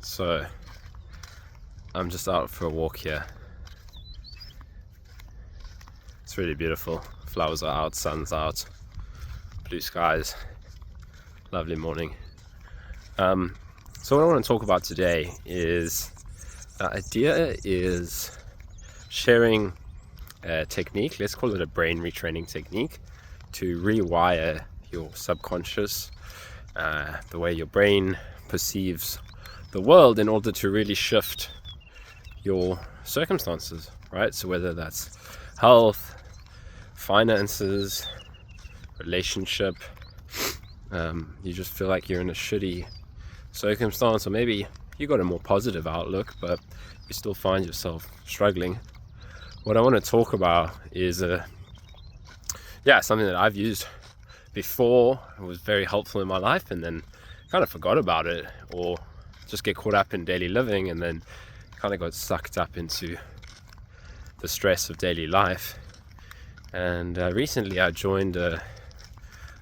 So I'm just out for a walk here. It's really beautiful. Flowers are out, sun's out, blue skies, lovely morning. So what I want to talk about today is the idea is sharing a technique, let's call it a brain retraining technique, to rewire your subconscious, the way your brain perceives the world, in order to really shift your circumstances, right? So whether that's health, finances, relationship, you just feel like you're in a shitty circumstance, or maybe you got a more positive outlook but you still find yourself struggling. What I want to talk about is something that I've used before. It was very helpful in my life, and then kind of forgot about it, or just get caught up in daily living, and then kind of got sucked up into the stress of daily life. And recently I joined a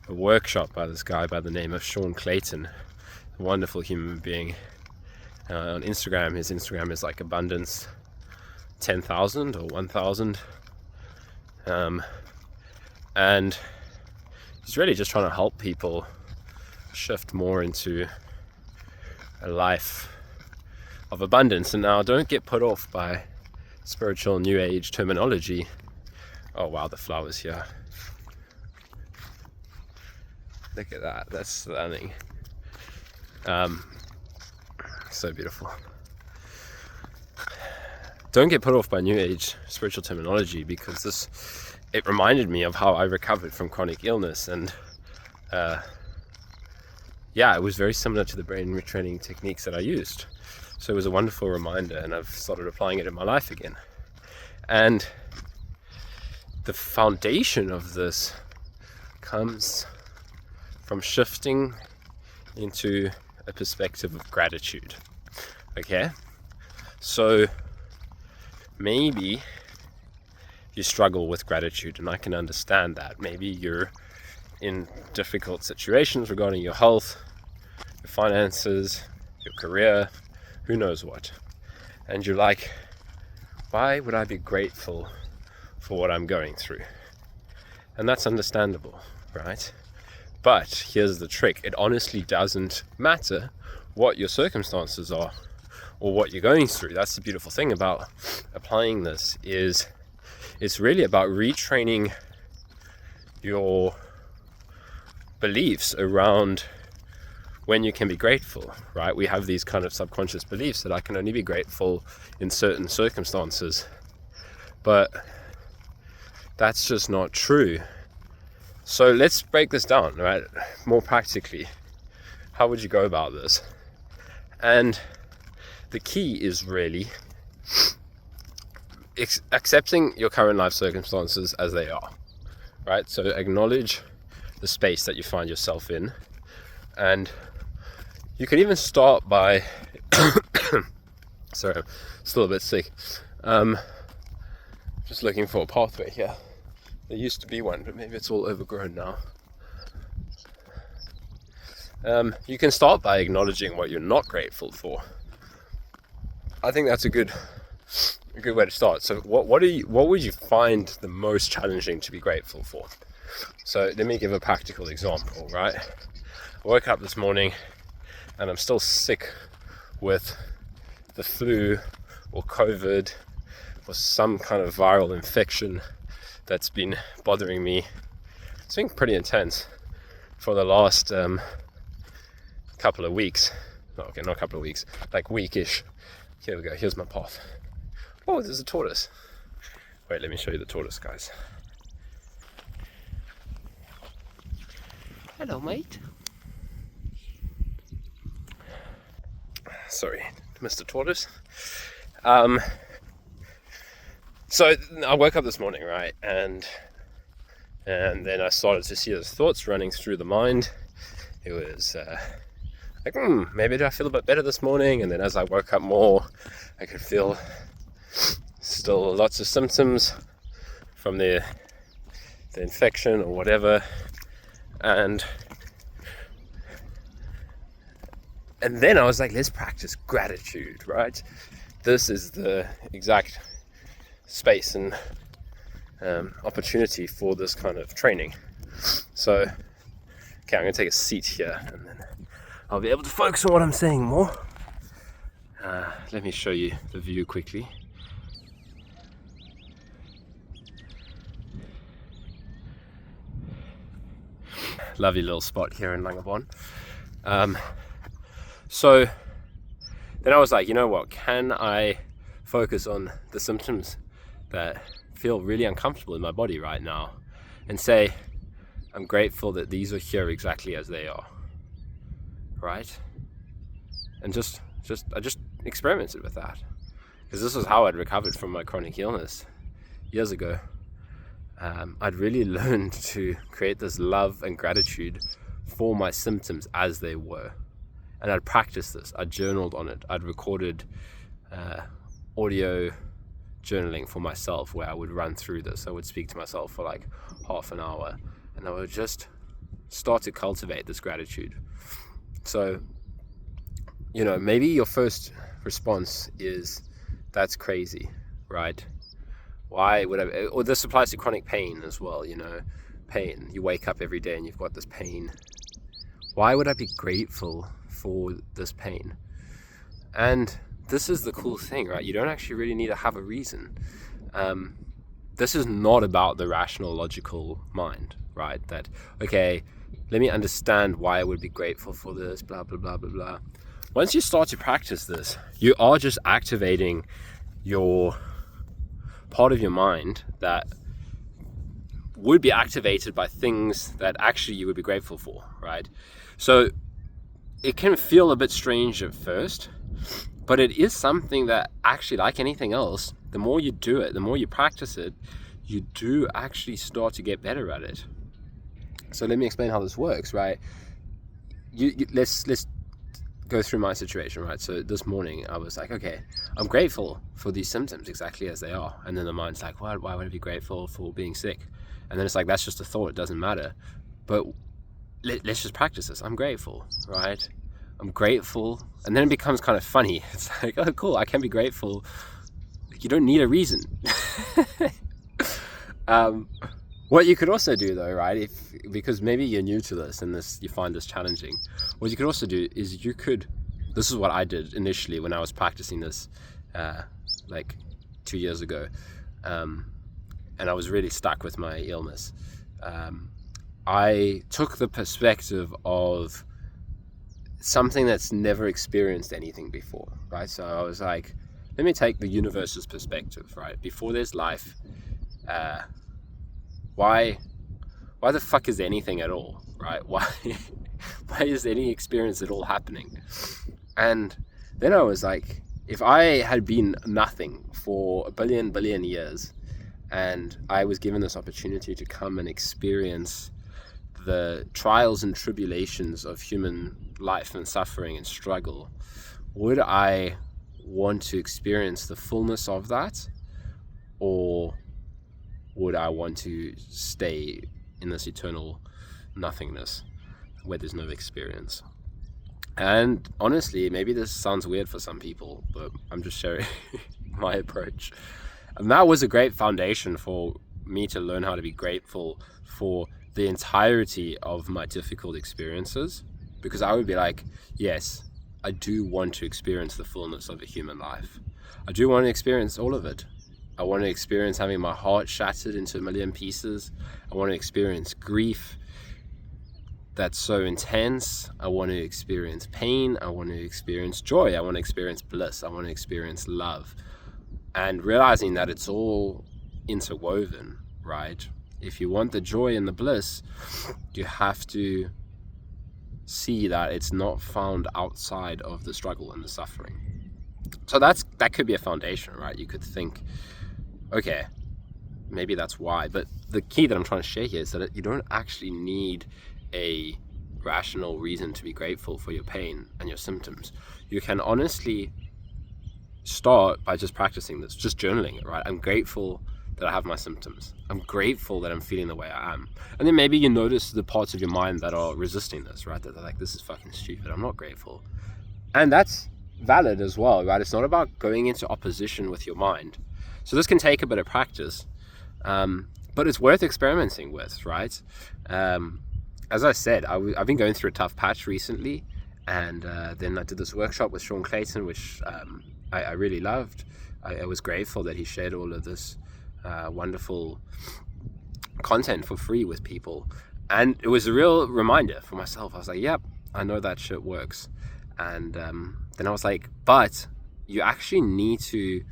workshop by this guy by the name of Sean Clayton, a wonderful human being. On Instagram, his Instagram is like abundance 10,000 or 1,000, and he's really just trying to help people shift more into a life of abundance. And now, don't get put off by spiritual new age terminology. Oh wow, the flowers here, look at that, that's stunning. So beautiful. Don't get put off by new age spiritual terminology, because it reminded me of how I recovered from chronic illness, and it was very similar to the brain retraining techniques that I used. So it was a wonderful reminder, and I've started applying it in my life again. And the foundation of this comes from shifting into a perspective of gratitude. Okay? So maybe you struggle with gratitude, and I can understand that. Maybe you're in difficult situations regarding your health, your finances, your career, who knows what. And you're like, why would I be grateful for what I'm going through? And that's understandable, right? But here's the trick. It honestly doesn't matter what your circumstances are or what you're going through. That's the beautiful thing about applying this, is it's really about retraining your beliefs around when you can be grateful, right? We have these kind of subconscious beliefs that I can only be grateful in certain circumstances, but that's just not true. So let's break this down, right? More practically, how would you go about this? And the key is really accepting your current life circumstances as they are, right? So acknowledge the space that you find yourself in, and you can even start by sorry, I'm still a bit sick. Just looking for a pathway here. There used to be one, but maybe it's all overgrown now. You can start by acknowledging what you're not grateful for. I think that's a good way to start. So what would you find the most challenging to be grateful for? So let me give a practical example, right? I woke up this morning and I'm still sick with the flu or COVID or some kind of viral infection that's been bothering me. It's been pretty intense for the last couple of weeks. Not a couple of weeks, like weekish. Here we go, here's my path. Oh, there's a tortoise. Wait, let me show you the tortoise, guys. Hello, mate. Sorry, Mr. Tortoise. So I woke up this morning, right, and then I started to see those thoughts running through the mind. It was like, maybe do I feel a bit better this morning? And then as I woke up more, I could feel still lots of symptoms from the infection or whatever. And And then I was like, let's practice gratitude, right? This is the exact space and opportunity for this kind of training. So, okay, I'm going to take a seat here and then I'll be able to focus on what I'm saying more. Let me show you the view quickly. Lovely little spot here in Langabon. So then I was like, you know what, can I focus on the symptoms that feel really uncomfortable in my body right now and say, I'm grateful that these are here exactly as they are, right? And I just experimented with that, because this was how I'd recovered from my chronic illness years ago. I'd really learned to create this love and gratitude for my symptoms as they were. And I'd practiced this. I'd journaled on it. I'd recorded audio journaling for myself where I would run through this. I would speak to myself for like half an hour and I would just start to cultivate this gratitude. So, you know, maybe your first response is, that's crazy, right? Why would I, or this applies to chronic pain as well, you know, pain. You wake up every day and you've got this pain. Why would I be grateful for this pain? And this is the cool thing, right? You don't actually really need to have a reason. This is not about the rational, logical mind, right? That, okay, let me understand why I would be grateful for this, blah, blah, blah, blah, blah. Once you start to practice this, you are just activating your part of your mind that would be activated by things that actually you would be grateful for, right? So it can feel a bit strange at first, but it is something that actually, like anything else, the more you do it, the more you practice it, you do actually start to get better at it. So let me explain how this works, right? Let's go through my situation, right? So this morning I was like, okay, I'm grateful for these symptoms exactly as they are. And then the mind's like, why would I be grateful for being sick? And then it's like, that's just a thought, it doesn't matter. But let's just practice this. I'm grateful, right? I'm grateful. And then it becomes kind of funny. It's like, oh, cool, I can be grateful. You don't need a reason. What you could also do though, right, because maybe you're new to this and you find this challenging, what you could also do is this is what I did initially when I was practicing this like 2 years ago, and I was really stuck with my illness. I took the perspective of something that's never experienced anything before, right? So I was like, let me take the universe's perspective, right? Before there's life, why the fuck is anything at all, right? Why is any experience at all happening? And then I was like, if I had been nothing for a billion years and I was given this opportunity to come and experience the trials and tribulations of human life and suffering and struggle, would I want to experience the fullness of that, or would I want to stay in this eternal nothingness where there's no experience? And honestly, maybe this sounds weird for some people, but I'm just sharing my approach. And that was a great foundation for me to learn how to be grateful for the entirety of my difficult experiences, because I would be like, yes, I do want to experience the fullness of a human life. I do want to experience all of it. I want to experience having my heart shattered into a million pieces. I want to experience grief that's so intense. I want to experience pain. I want to experience joy. I want to experience bliss. I want to experience love. And realizing that it's all interwoven, right? If you want the joy and the bliss, you have to see that it's not found outside of the struggle and the suffering. So that could be a foundation, right? You could think, okay, maybe that's why. But the key that I'm trying to share here is that you don't actually need a rational reason to be grateful for your pain and your symptoms. You can honestly start by just practicing this, just journaling it, right? I'm grateful that I have my symptoms. I'm grateful that I'm feeling the way I am. And then maybe you notice the parts of your mind that are resisting this, right? That they're like, this is fucking stupid. I'm not grateful. And that's valid as well, right? It's not about going into opposition with your mind. So this can take a bit of practice, but it's worth experimenting with, right? As I said, I've been going through a tough patch recently, and then I did this workshop with Sean Clayton, which I really loved. I was grateful that he shared all of this wonderful content for free with people, and it was a real reminder for myself. I was like, yep, I know that shit works. And then I was like, but you actually need to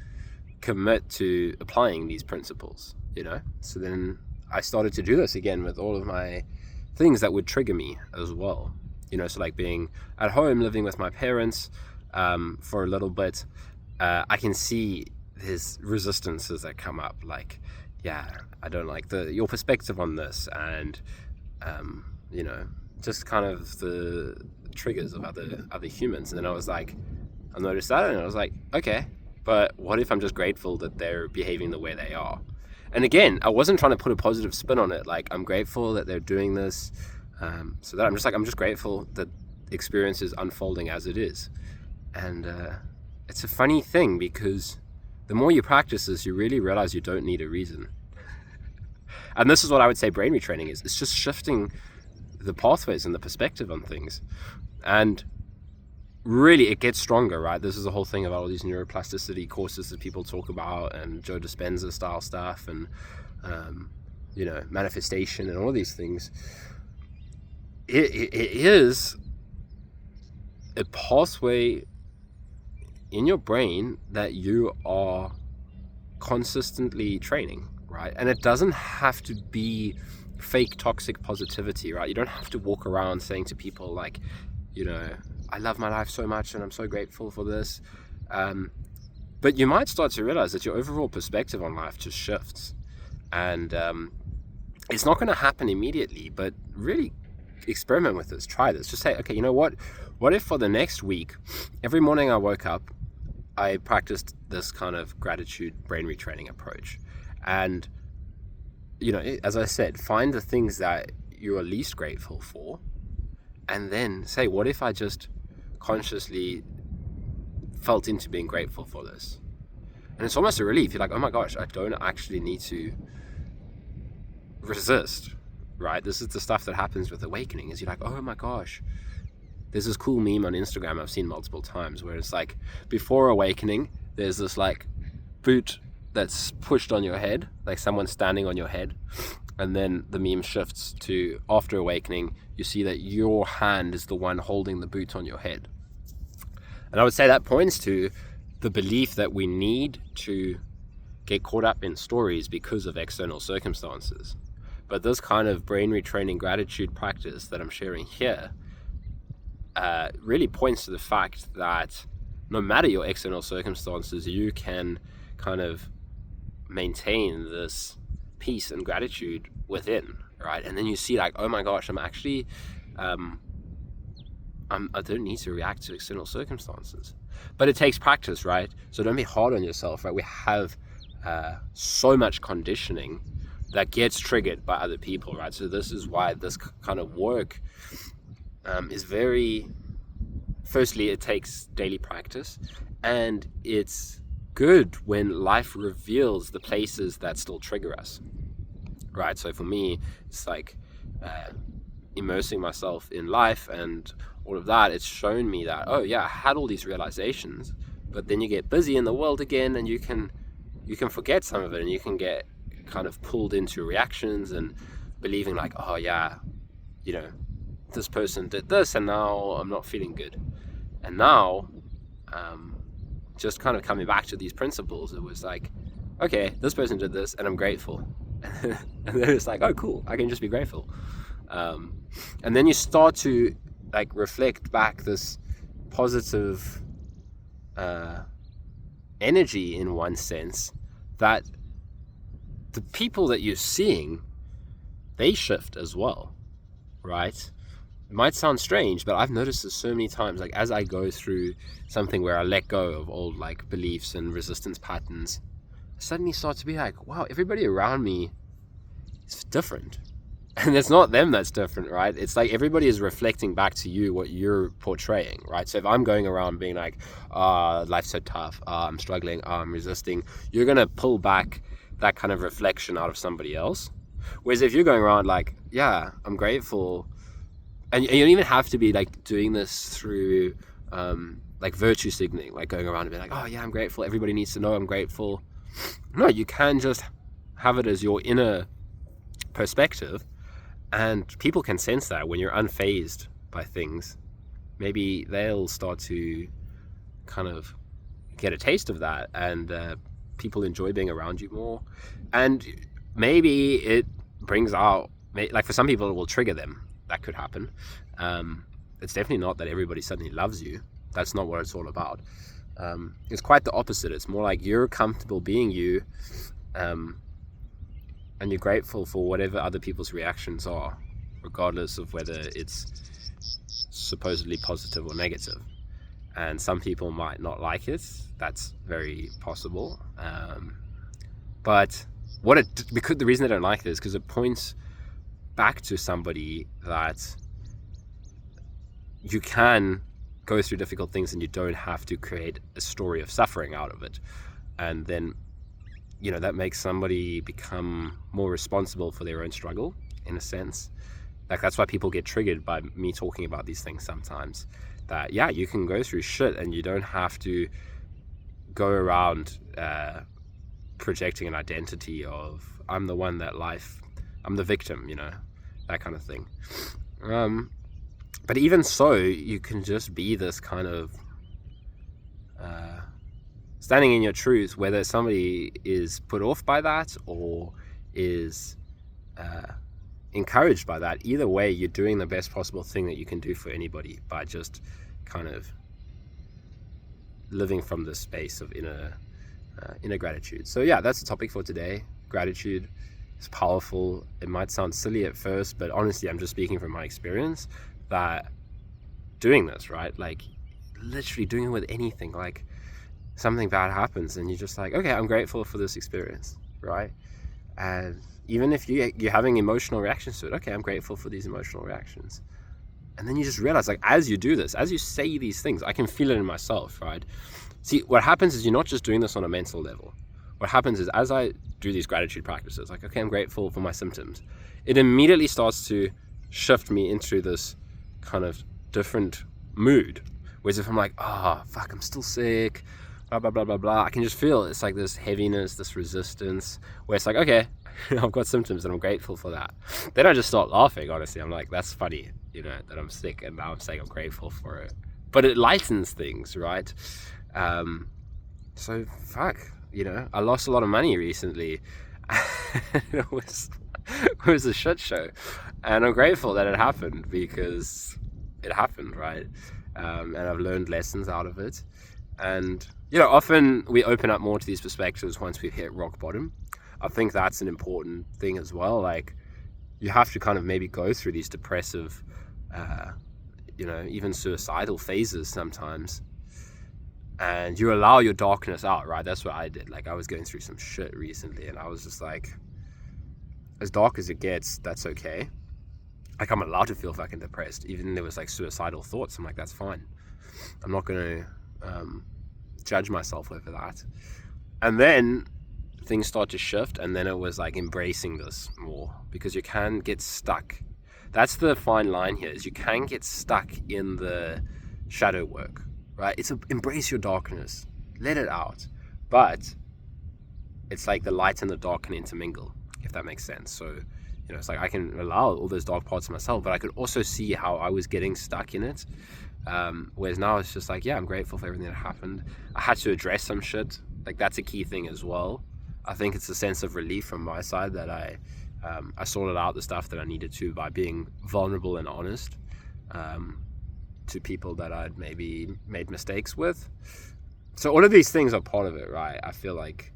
commit to applying these principles, you know? So then I started to do this again with all of my things that would trigger me as well, you know? So like being at home, living with my parents for a little bit, I can see there's resistances that come up, like, yeah, I don't like your perspective on this, and you know, just kind of the triggers of other humans. And then I noticed that, and I was like, okay, but what if I'm just grateful that they're behaving the way they are? And again, I wasn't trying to put a positive spin on it, like I'm grateful that they're doing this, so that I'm just grateful that experience is unfolding as it is. And it's a funny thing, because the more you practice this, you really realize you don't need a reason. And this is what I would say brain retraining is. It's just shifting the pathways and the perspective on things. And really, it gets stronger, right? This is the whole thing about all these neuroplasticity courses that people talk about, and Joe Dispenza style stuff, and you know, manifestation and all these things. It is a pathway in your brain that you are consistently training, right? And it doesn't have to be fake toxic positivity, right? You don't have to walk around saying to people like, you know, I love my life so much and I'm so grateful for this. But you might start to realize that your overall perspective on life just shifts. And it's not going to happen immediately, but really experiment with this. Try this. Just say, okay, you know what? What if for the next week, every morning I woke up, I practiced this kind of gratitude brain retraining approach. And, you know, as I said, find the things that you are least grateful for, and then say, what if I just consciously felt into being grateful for this? And it's almost a relief. You're like, oh my gosh, I don't actually need to resist, right? This is the stuff that happens with awakening, is you're like, oh my gosh. There's this cool meme on Instagram I've seen multiple times where it's like, before awakening, there's this like boot that's pushed on your head, like someone standing on your head. And then the meme shifts to after awakening, you see that your hand is the one holding the boot on your head. And I would say that points to the belief that we need to get caught up in stories because of external circumstances. But this kind of brain retraining gratitude practice that I'm sharing here really points to the fact that no matter your external circumstances, you can kind of maintain this peace and gratitude within, right? And then you see like, oh my gosh, I'm actually I don't need to react to external circumstances. But it takes practice, right? So don't be hard on yourself, right? We have so much conditioning that gets triggered by other people, right? So this is why this kind of work is very, firstly, it takes daily practice, and it's good when life reveals the places that still trigger us, right? So for me, it's like immersing myself in life and all of that. It's shown me that, oh yeah, I had all these realizations, but then you get busy in the world again, and you can forget some of it, and you can get kind of pulled into reactions and believing like, oh yeah, you know, this person did this and now I'm not feeling good. And now just kind of coming back to these principles, it was like, okay, this person did this and I'm grateful. And then it's like, oh cool, I can just be grateful. And then you start to like reflect back this positive energy in one sense, that the people that you're seeing, they shift as well, right? It might sound strange, but I've noticed this so many times, like as I go through something where I let go of old like beliefs and resistance patterns, I suddenly start to be like, wow, everybody around me is different. And it's not them that's different, right? It's like everybody is reflecting back to you what you're portraying, right? So if I'm going around being like, life's so tough, I'm struggling, I'm resisting, you're going to pull back that kind of reflection out of somebody else. Whereas if you're going around like, yeah, I'm grateful, and you don't even have to be like doing this through like virtue signaling, like going around and being like, oh yeah, I'm grateful, everybody needs to know I'm grateful. No, you can just have it as your inner perspective, and people can sense that when you're unfazed by things. Maybe they'll start to kind of get a taste of that, and people enjoy being around you more. And maybe it brings out, like for some people it will trigger them. That could happen. It's definitely not that everybody suddenly loves you. That's not what it's all about. It's quite the opposite. It's more like you're comfortable being you, and you're grateful for whatever other people's reactions are, regardless of whether it's supposedly positive or negative. And some people might not like it. That's very possible. But because the reason they don't like this, because it points back to somebody that you can go through difficult things and you don't have to create a story of suffering out of it. And then, that makes somebody become more responsible for their own struggle, in a sense. Like, that's why people get triggered by me talking about these things sometimes. That, yeah, you can go through shit and you don't have to go around projecting an identity of, I'm the one that I'm the victim, that kind of thing. But even so, you can just be this kind of standing in your truth, whether somebody is put off by that or is encouraged by that. Either way, you're doing the best possible thing that you can do for anybody by just kind of living from this space of inner gratitude. So yeah, that's the topic for today. Gratitude is powerful. It might sound silly at first, but honestly, I'm just speaking from my experience that doing this, right? Like literally doing it with anything, like something bad happens and you're just like, okay, I'm grateful for this experience, right? And even if you're having emotional reactions to it, okay, I'm grateful for these emotional reactions. And then you just realize, like, as you do this, as you say these things, I can feel it in myself, right? See, what happens is you're not just doing this on a mental level. What happens is as I do these gratitude practices, like, okay, I'm grateful for my symptoms, it immediately starts to shift me into this kind of different mood. Whereas if I'm like, fuck, I'm still sick, blah, blah, blah, blah, blah, I can just feel it's like this heaviness, this resistance, where it's like, okay, I've got symptoms and I'm grateful for that. Then I just start laughing, honestly. I'm like, that's funny, that I'm sick and now I'm saying I'm grateful for it. But it lightens things, right? So fuck, I lost a lot of money recently. It was a shit show. And I'm grateful that it happened because it happened, right? And I've learned lessons out of it. And, often we open up more to these perspectives once we've hit rock bottom. I think that's an important thing as well. Like, you have to kind of maybe go through these depressive, even suicidal phases sometimes. And you allow your darkness out, right? That's what I did. Like, I was going through some shit recently and I was just like, as dark as it gets, that's okay. Like, I'm allowed to feel fucking depressed. Even there was like suicidal thoughts. I'm like, that's fine. I'm not going to judge myself over that. And then things start to shift, and then it was like embracing this more, because you can get stuck. That's the fine line here, is you can get stuck in the shadow work, right? It's embrace your darkness, let it out, but it's like the light and the dark can intermingle, if that makes sense. So it's like I can allow all those dark parts of myself, but I could also see how I was getting stuck in it. Whereas now it's just like, yeah, I'm grateful for everything that happened. I had to address some shit. Like, that's a key thing as well. I think it's a sense of relief from my side that I sorted out the stuff that I needed to by being vulnerable and honest to people that I'd maybe made mistakes with. So all of these things are part of it, right? I feel like,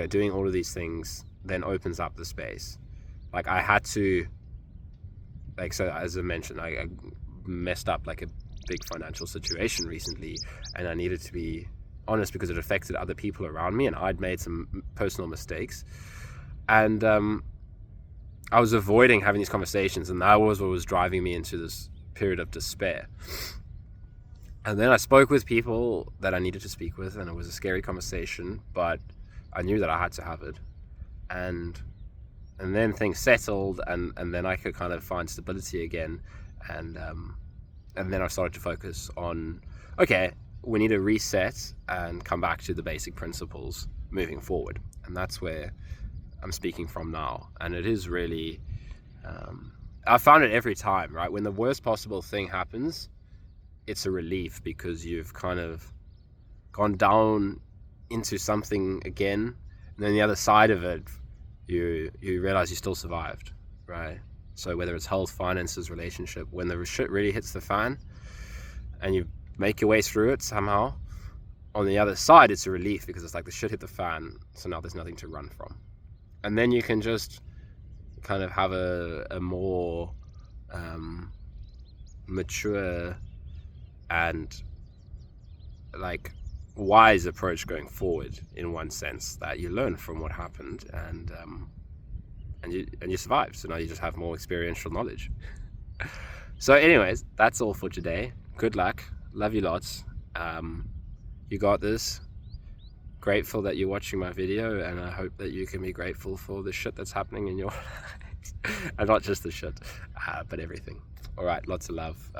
doing all of these things then opens up the space. Like, I had to, like, so as I mentioned, I messed up like a big financial situation recently, and I needed to be honest because it affected other people around me, and I'd made some personal mistakes. And I was avoiding having these conversations, and that was what was driving me into this period of despair. And then I spoke with people that I needed to speak with, and it was a scary conversation, but I knew that I had to have it. And then things settled, and then I could kind of find stability again. And then I started to focus on, okay, we need to reset and come back to the basic principles moving forward. And that's where I'm speaking from now. And it is really, I found it every time, right? When the worst possible thing happens, it's a relief, because you've kind of gone down into something again, and then the other side of it, you realize you still survived, right? So whether it's health, finances, relationship, when the shit really hits the fan and you make your way through it somehow, on the other side it's a relief, because it's like the shit hit the fan, so now there's nothing to run from. And then you can just kind of have a more mature and like wise approach going forward, in one sense, that you learn from what happened, and you survive. So now you just have more experiential knowledge. So anyways, that's all for today. Good luck. Love you lots. You got this. Grateful that you're watching my video, and I hope that you can be grateful for the shit that's happening in your lives. And not just the shit, but everything. All right, lots of love.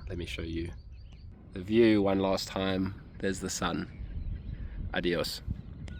Let me show you the view one last time. There's the sun. Adios.